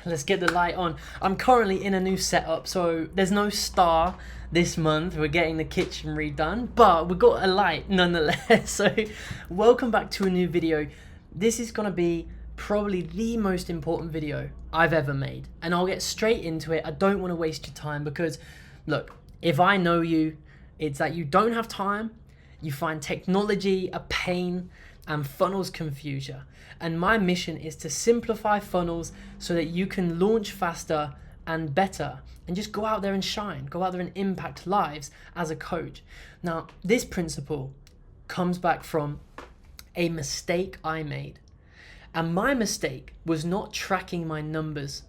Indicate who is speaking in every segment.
Speaker 1: let's get the light on. I'm currently in a new setup, so there's no star this month. We're getting the kitchen redone, but we got a light nonetheless. So welcome back to a new video. This is gonna be probably the most important video I've ever made, and I'll get straight into it. I don't want to waste your time because look, if I know you, it's that you don't have time, you find technology a pain, and funnels confuse you. And my mission is to simplify funnels so that you can launch faster and better and just go out there and shine, go out there and impact lives as a coach. Now, this principle comes back from a mistake I made. And my mistake was not tracking my numbers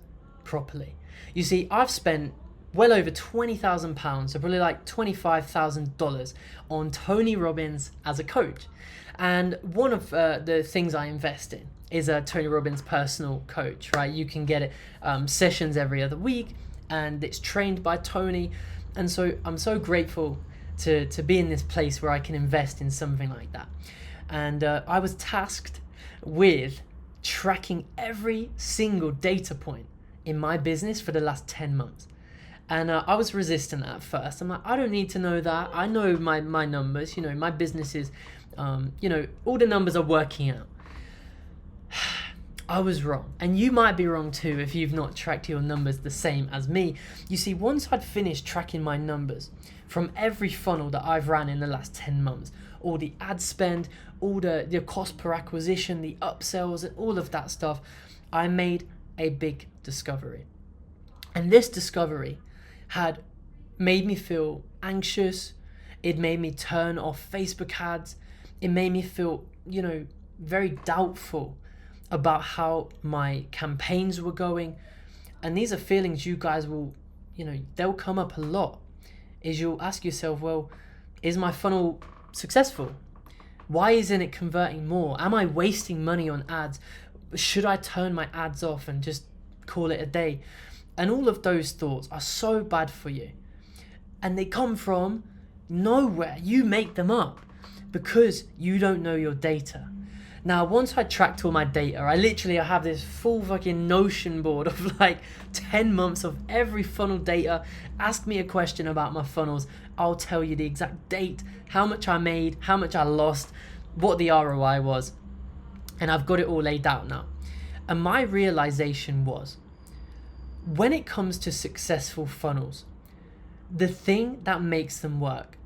Speaker 1: properly. You see, I've spent well over £20,000, so probably like $25,000 on Tony Robbins as a coach. And one of the things I invest in is a Tony Robbins personal coach, right? You can get it sessions every other week, and it's trained by Tony. And so I'm so grateful to be in this place where I can invest in something like that. And I was tasked with tracking every single data point in my business for the last 10 months. And I was resistant at first. I'm like, I don't need to know that. I know my numbers, my business is, all the numbers are working out. I was wrong. And you might be wrong too if you've not tracked your numbers the same as me. You see, once I'd finished tracking my numbers from every funnel that I've ran in the last 10 months, all the ad spend, all the cost per acquisition, the upsells, and all of that stuff, I made a big discovery. And this discovery had made me feel anxious. It made me turn off Facebook ads. It made me feel, very doubtful about how my campaigns were going. And these are feelings you guys will, they'll come up a lot. Is you'll ask yourself, well, is my funnel successful? Why isn't it converting more? Am I wasting money on ads? Should I turn my ads off and just call it a day? And all of those thoughts are so bad for you. And they come from nowhere. You make them up because you don't know your data. Now, once I tracked all my data, I have this full fucking Notion board of like 10 months of every funnel data. Ask me a question about my funnels. I'll tell you the exact date, how much I made, how much I lost, what the ROI was. And I've got it all laid out now. And my realization was, when it comes to successful funnels, the thing that makes them work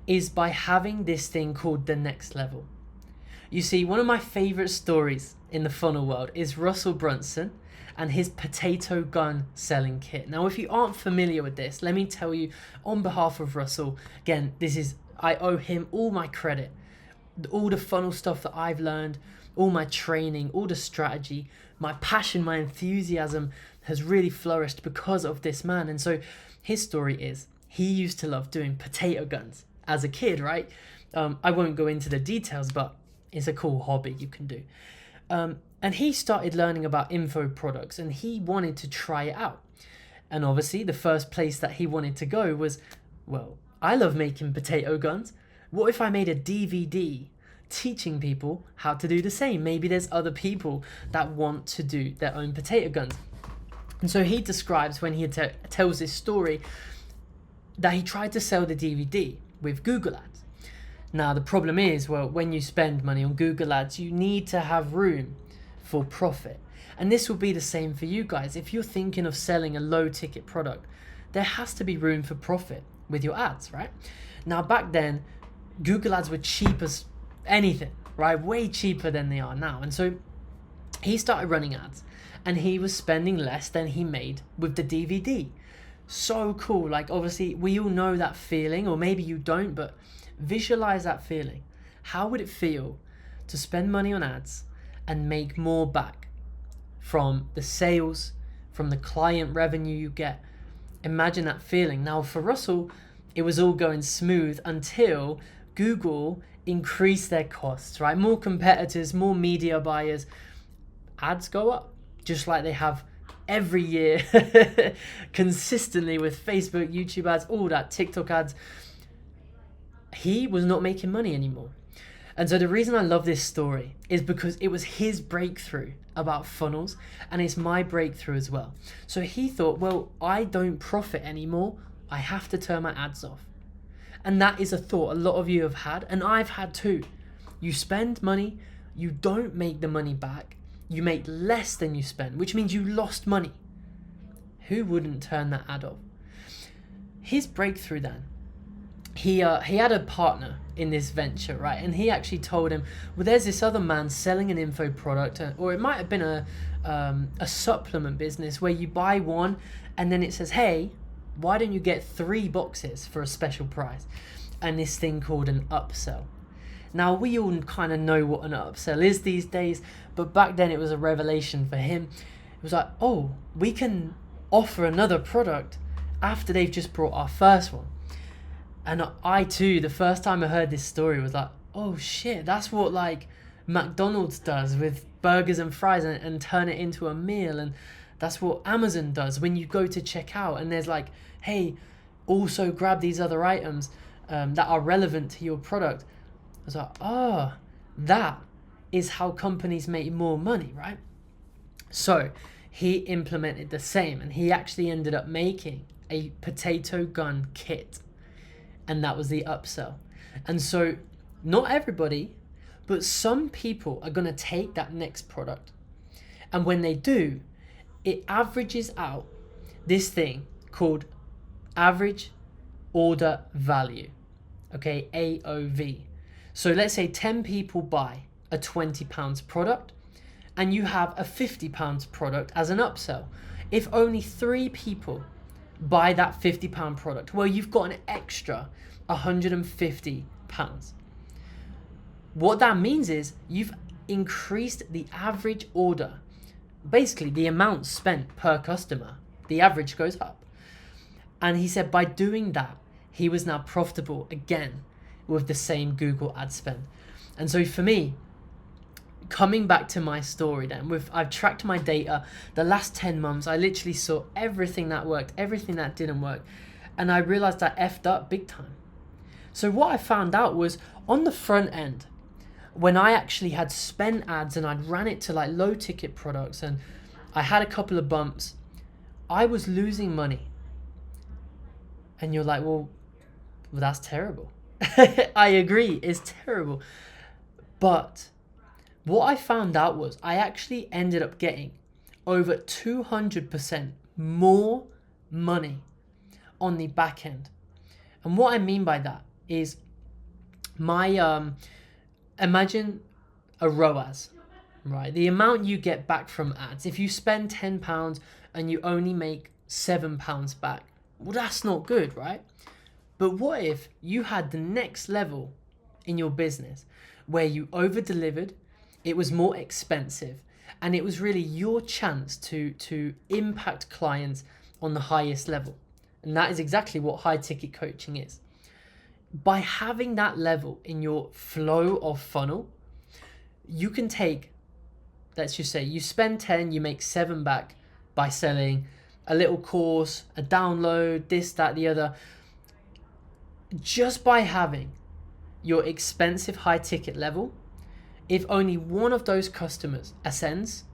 Speaker 1: is by having this thing called the next level. You see, one of my favorite stories in the funnel world is Russell Brunson and his potato gun selling kit. Now, if you aren't familiar with this, let me tell you on behalf of Russell, again, I owe him all my credit, all the funnel stuff that I've learned, all my training, all the strategy, my passion, my enthusiasm has really flourished because of this man. And so his story is, he used to love doing potato guns as a kid, right? I won't go into the details, but it's a cool hobby you can do. And he started learning about info products and he wanted to try it out. And obviously the first place that he wanted to go was, well, I love making potato guns. What if I made a DVD teaching people how to do the same? Maybe there's other people that want to do their own potato guns. And so he describes when he tells this story that he tried to sell the DVD with Google Ads. Now, the problem is, well, when you spend money on Google Ads, you need to have room for profit. And this will be the same for you guys. If you're thinking of selling a low ticket product, there has to be room for profit with your ads, right? Now, back then, Google Ads were cheap as anything, right? Way cheaper than they are now. And so he started running ads and he was spending less than he made with the DVD. So cool. Like, obviously, we all know that feeling, or maybe you don't, but visualize that feeling. How would it feel to spend money on ads and make more back from the sales, from the client revenue you get? Imagine that feeling. Now, for Russell, it was all going smooth until Google increased their costs, right? More competitors, more media buyers. Ads go up, just like they have every year consistently with Facebook, YouTube ads, all that, TikTok ads. He was not making money anymore. And so the reason I love this story is because it was his breakthrough about funnels, and it's my breakthrough as well. So he thought, well, I don't profit anymore. I have to turn my ads off. And that is a thought a lot of you have had, and I've had too. You spend money, you don't make the money back, you make less than you spend, which means you lost money. Who wouldn't turn that ad off? His breakthrough then, he had a partner in this venture, right? And he actually told him, well, there's this other man selling an info product, or it might have been a supplement business where you buy one and then it says, hey, why don't you get 3 boxes for a special price? And this thing called an upsell. Now, we all kind of know what an upsell is these days, but back then it was a revelation for him. It was like, oh, we can offer another product after they've just brought our first one. And I too, the first time I heard this story, was like, oh shit, that's what like McDonald's does with burgers and fries and turn it into a meal. And that's what Amazon does when you go to check out and there's like, hey, also grab these other items that are relevant to your product. I was like, oh, that is how companies make more money, right? So he implemented the same, and he actually ended up making a potato gun kit. And that was the upsell. And so not everybody, but some people are going to take that next product. And when they do, it averages out this thing called average order value, okay, AOV. So let's say 10 people buy a £20 product and you have a £50 product as an upsell. If only 3 people buy that £50 product, well, you've got an extra £150. What that means is you've increased the average order, basically the amount spent per customer, the average goes up. And he said by doing that, he was now profitable again with the same Google ad spend. And so for me, coming back to my story then, I've tracked my data the last 10 months. I literally saw everything that worked, everything that didn't work, and I realized I effed up big time. So what I found out was on the front end, when I actually had spent ads and I'd ran it to like low ticket products and I had a couple of bumps, I was losing money. And you're like, well that's terrible. I agree, it's terrible. But what I found out was I actually ended up getting over 200% more money on the back end. And what I mean by that is my, imagine a ROAS, right? The amount you get back from ads. If you spend £10 and you only make £7 back, well, that's not good, right? But what if you had the next level in your business where you over-delivered, it was more expensive, and it was really your chance to impact clients on the highest level? And that is exactly what high ticket coaching is. By having that level in your flow of funnel, you can take, let's just say you spend 10, you make 7 back by selling a little course, a download, this, that, the other. Just by having your expensive high ticket level, if only one of those customers ascends,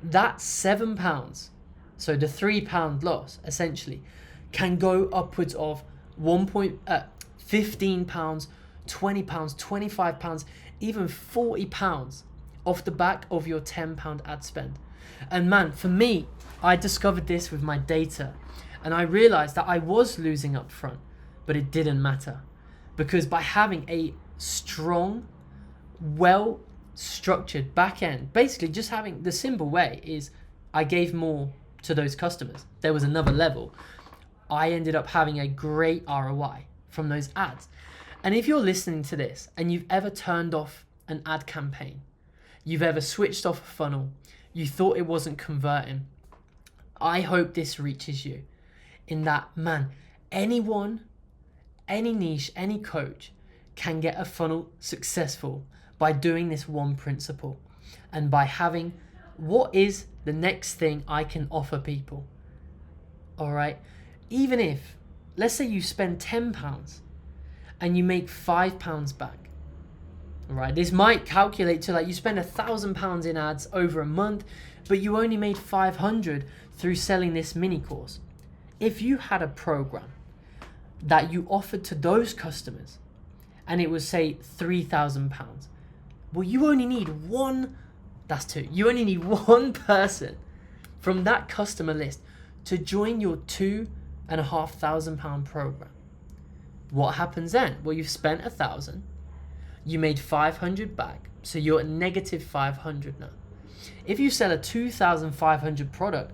Speaker 1: that £7, so the £3 loss essentially, can go upwards of £15, £20, £25, even £40 off the back of your £10 ad spend. And man, for me, I discovered this with my data, and I realized that I was losing up front, but it didn't matter, because by having a strong, well-structured back end, basically just having the simple way is I gave more to those customers. There was another level. I ended up having a great ROI from those ads. And if you're listening to this and you've ever turned off an ad campaign, you've ever switched off a funnel, you thought it wasn't converting, I hope this reaches you in that, man, anyone, any niche, any coach can get a funnel successful by doing this one principle and by having what is the next thing I can offer people. All right. Even if, let's say you spend £10 and you make £5 back. right? This might calculate to like you spend £1,000 in ads over a month, but you only made 500 through selling this mini course. If you had a program that you offered to those customers and it was say £3,000, well, you only need one, that's two. You only need one person from that customer list to join your £2,500 program. What happens then? Well, you've spent 1,000, you made 500 back, so you're at negative 500 now. If you sell a 2,500 product,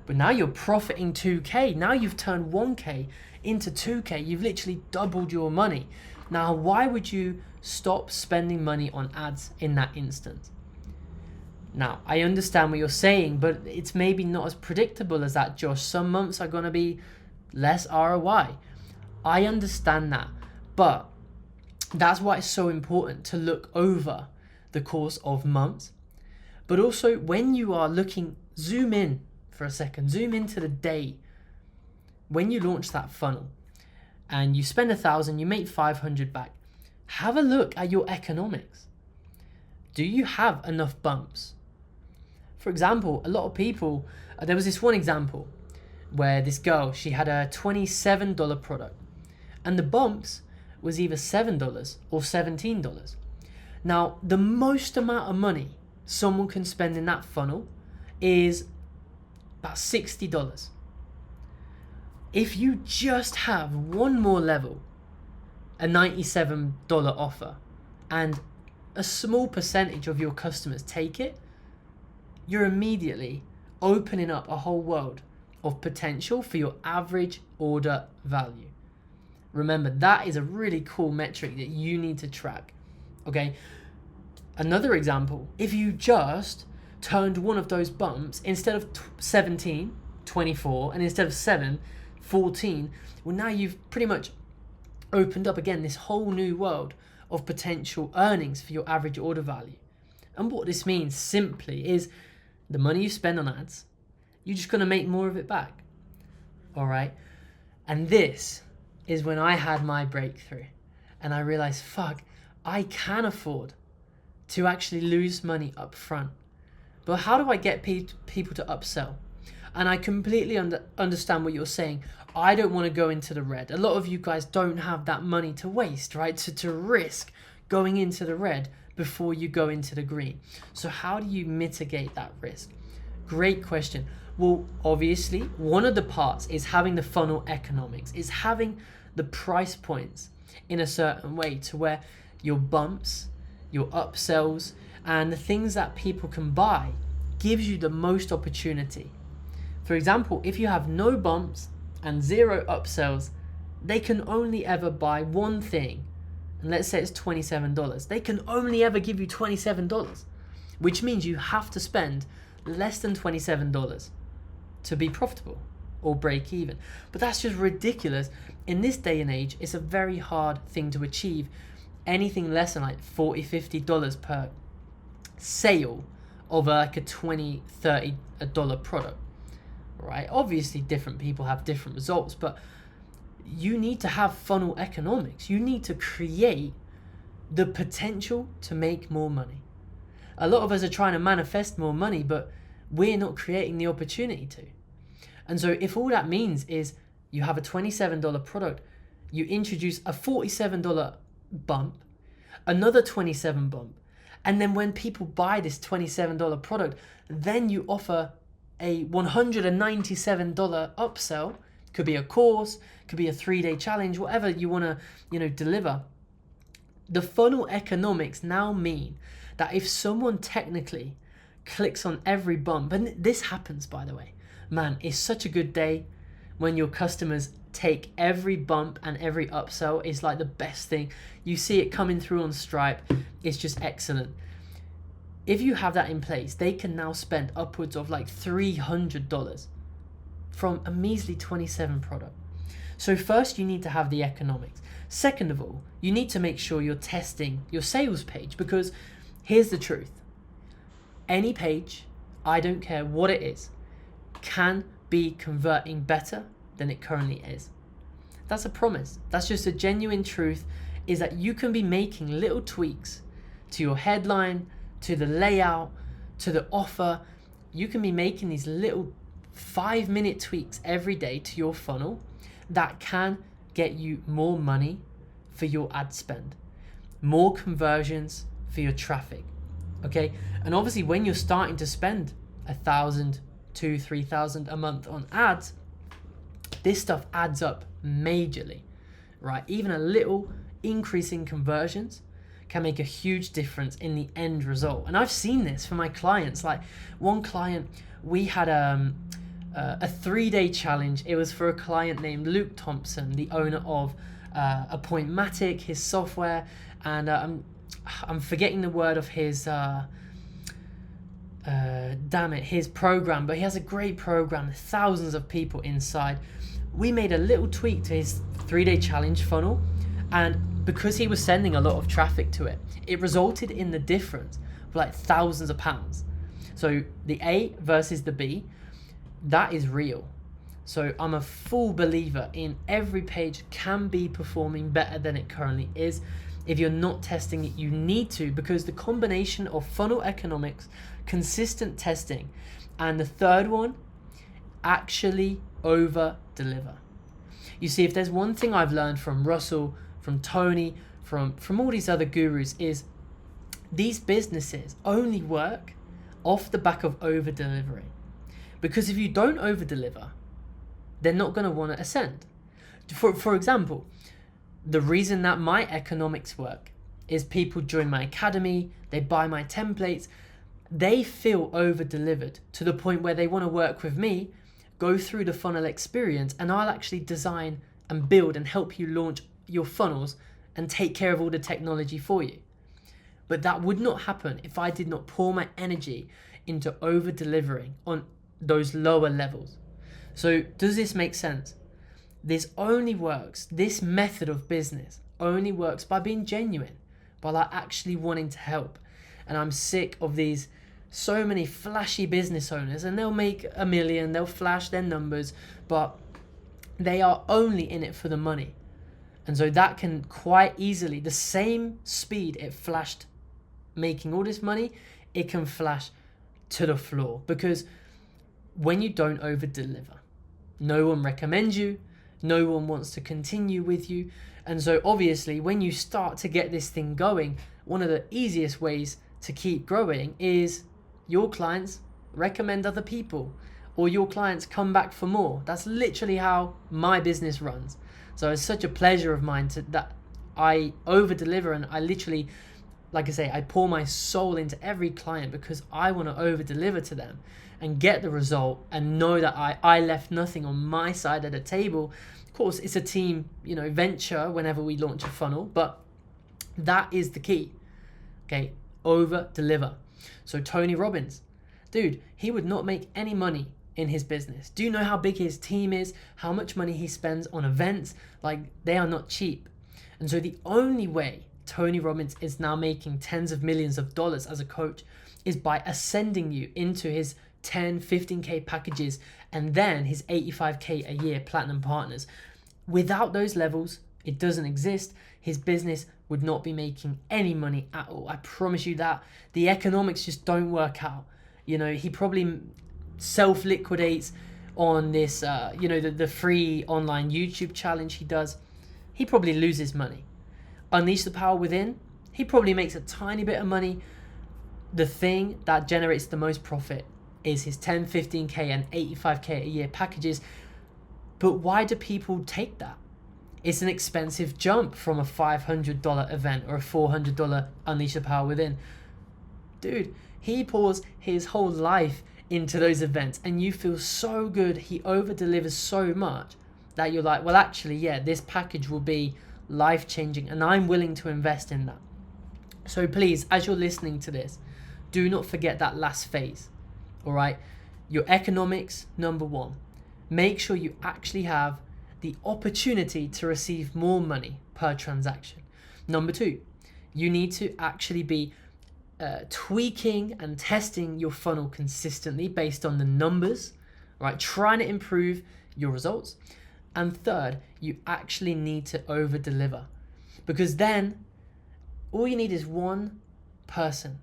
Speaker 1: but now you're profiting 2K, now you've turned 1K into 2K, you've literally doubled your money. Now, why would you stop spending money on ads in that instance? Now, I understand what you're saying, but it's maybe not as predictable as that, Josh. Some months are going to be less ROI. I understand that, but that's why it's so important to look over the course of months. But also, when you are looking, zoom in for a second, zoom into the day. When you launch that funnel and you spend 1,000, you make 500 back, have a look at your economics. Do you have enough bumps? For example, a lot of people, there was this one example where this girl, she had a $27 product and the bumps was either $7 or $17. Now, the most amount of money someone can spend in that funnel is about $60. If you just have one more level, a $97 offer, and a small percentage of your customers take it, you're immediately opening up a whole world of potential for your average order value. Remember, that is a really cool metric that you need to track. Okay. Another example, if you just turned one of those bumps, instead of 17, 24, and instead of 7, 14, well, now you've pretty much opened up again this whole new world of potential earnings for your average order value. And what this means simply is the money you spend on ads, you're just going to make more of it back. All right. And this is when I had my breakthrough and I realized, fuck, I can afford to actually lose money up front. But how do I get people to upsell? And I completely understand what you're saying. I don't want to go into the red. A lot of you guys don't have that money to waste, right? To risk going into the red before you go into the green. So how do you mitigate that risk? Great question. Well, obviously, one of the parts is having the funnel economics, is having the price points in a certain way to where your bumps, your upsells, and the things that people can buy gives you the most opportunity. For example, if you have no bumps and 0 upsells, they can only ever buy one thing. And let's say it's $27. They can only ever give you $27, which means you have to spend less than $27 to be profitable or break even. But that's just ridiculous. In this day and age, it's a very hard thing to achieve anything less than like $40, $50 per sale of like a $20, $30 product, right? Obviously, different people have different results, but you need to have funnel economics. You need to create the potential to make more money. A lot of us are trying to manifest more money, but we're not creating the opportunity to. And so if all that means is you have a $27 product, you introduce a $47 bump, another 27 bump, and then when people buy this $27 product, then you offer a $197 upsell. Could be a course, could be a 3-day challenge, whatever you want to, deliver. The funnel economics now mean that if someone technically clicks on every bump, and this happens, by the way, man, it's such a good day when your customers take every bump and every upsell. Is like the best thing. You see it coming through on Stripe. It's just excellent. If you have that in place, they can now spend upwards of like $300 from a measly 27 product. So first, you need to have the economics. Second of all, you need to make sure you're testing your sales page, because here's the truth. Any page, I don't care what it is, can be converting better than it currently is. That's a promise. That's just a genuine truth, is that you can be making little tweaks to your headline, to the layout, to the offer. You can be making these little 5-minute tweaks every day to your funnel that can get you more money for your ad spend, more conversions for your traffic. Okay, and obviously when you're starting to spend 1,000, 2,000, 3,000 a month on ads, this stuff adds up majorly, right? Even a little increase in conversions can make a huge difference in the end result. And I've seen this for my clients. Like one client, we had a 3-day challenge. It was for a client named Luke Thompson, the owner of Appointmatic, his software, and I'm forgetting the word of his his program, but he has a great program, thousands of people inside. We made a little tweak to his 3-day challenge funnel, and because he was sending a lot of traffic to it, it resulted in the difference of like thousands of pounds. So the A versus the B, that is real. So I'm a full believer in every page can be performing better than it currently is. If you're not testing it, you need to, because the combination of funnel economics, consistent testing, and the third one, actually over deliver. You see, if there's one thing I've learned from Russell, from Tony, from all these other gurus, is these businesses only work off the back of over delivering. Because if you don't over deliver, they're not going to want to ascend. For example, the reason that my economics work is people join my academy, they buy my templates, they feel over delivered to the point where they want to work with me, go through the funnel experience, and I'll actually design and build and help you launch your funnels and take care of all the technology for you. But that would not happen if I did not pour my energy into over delivering on those lower levels. So does this make sense? This only works, this method of business only works by being genuine, by like actually wanting to help. And I'm sick of these so many flashy business owners, and they'll make $1 million, they'll flash their numbers, but they are only in it for the money. And so that can quite easily, the same speed it flashed making all this money, it can flash to the floor. Because when you don't over deliver, no one recommends you, no one wants to continue with you. And so obviously when you start to get this thing going, one of the easiest ways to keep growing is your clients recommend other people, or your clients come back for more. That's literally how my business runs. So it's such a pleasure of mine that I over deliver, and I literally, like I say, I pour my soul into every client because I want to over deliver to them and get the result and know that I left nothing on my side of the table. Of course, it's a team, venture whenever we launch a funnel, but that is the key. Okay, over deliver. So Tony Robbins, dude, he would not make any money in his business. Do you know how big his team is? How much money he spends on events? Like, they are not cheap. And so the only way Tony Robbins is now making tens of millions of dollars as a coach is by ascending you into his 10, 15K packages and then his 85K a year platinum partners. Without those levels, it doesn't exist. His business would not be making any money at all. I promise you that. The economics just don't work out. He probably self-liquidates on this, the free online YouTube challenge he does. He probably loses money. Unleash the Power Within, he probably makes a tiny bit of money. The thing that generates the most profit is his 10, 15K and 85K a year packages. But why do people take that? It's an expensive jump from a $500 event or a $400 Unleash the Power Within. Dude, he pours his whole life into those events and you feel so good. He over delivers so much that you're like, well, actually, yeah, this package will be life-changing and I'm willing to invest in that. So please, as you're listening to this, do not forget that last phase. All right, your economics, number one. Make sure you actually have the opportunity to receive more money per transaction. Number two, you need to actually be tweaking and testing your funnel consistently based on the numbers, right? Trying to improve your results. And third, you actually need to over deliver, because then all you need is one person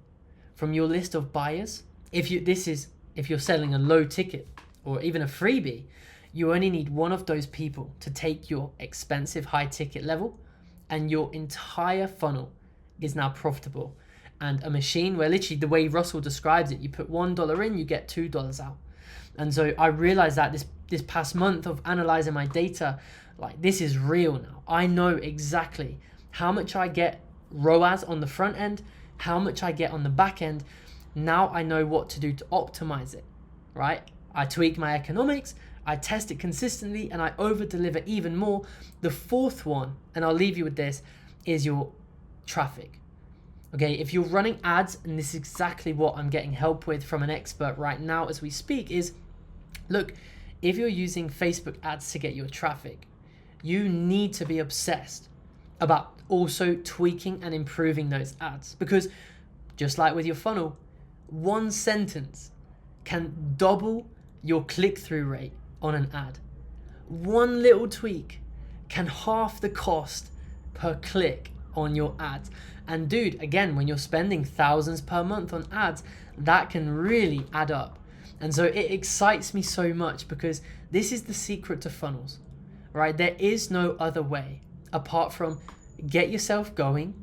Speaker 1: from your list of buyers, if you're selling a low ticket or even a freebie, you only need one of those people to take your expensive high ticket level, and your entire funnel is now profitable. And a machine where literally the way Russell describes it, you put $1 in, you get $2 out. And so I realized that this past month of analyzing my data, like, this is real now. I know exactly how much I get ROAS on the front end, how much I get on the back end. Now I know what to do to optimize it, right? I tweak my economics, I test it consistently, and I over deliver even more. The fourth one, and I'll leave you with this, is your traffic. Okay, if you're running ads, and this is exactly what I'm getting help with from an expert right now as we speak, is look, if you're using Facebook ads to get your traffic, you need to be obsessed about also tweaking and improving those ads, because just like with your funnel, one sentence can double your click-through rate on an ad. One little tweak can half the cost per click on your ads. And dude, again, when you're spending thousands per month on ads, that can really add up. And so it excites me so much, because this is the secret to funnels, right? There is no other way apart from get yourself going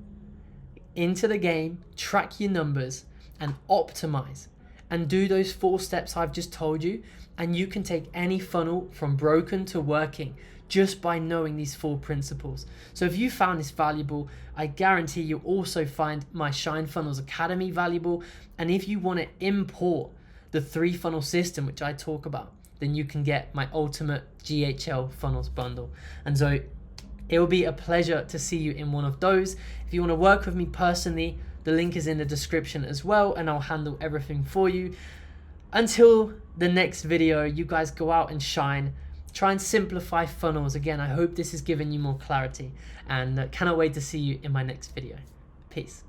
Speaker 1: into the game, track your numbers, and optimize, and do those 4 steps I've just told you. And you can take any funnel from broken to working just by knowing these 4 principles. So if you found this valuable, I guarantee you'll also find my Shine Funnels Academy valuable. And if you want to import the 3 funnel system, which I talk about, then you can get my ultimate GHL funnels bundle. And so it will be a pleasure to see you in one of those. If you want to work with me personally, the link is in the description as well, and I'll handle everything for you. Until the next video, you guys go out and shine. Try and simplify funnels. Again, I hope this has given you more clarity, and cannot wait to see you in my next video. Peace.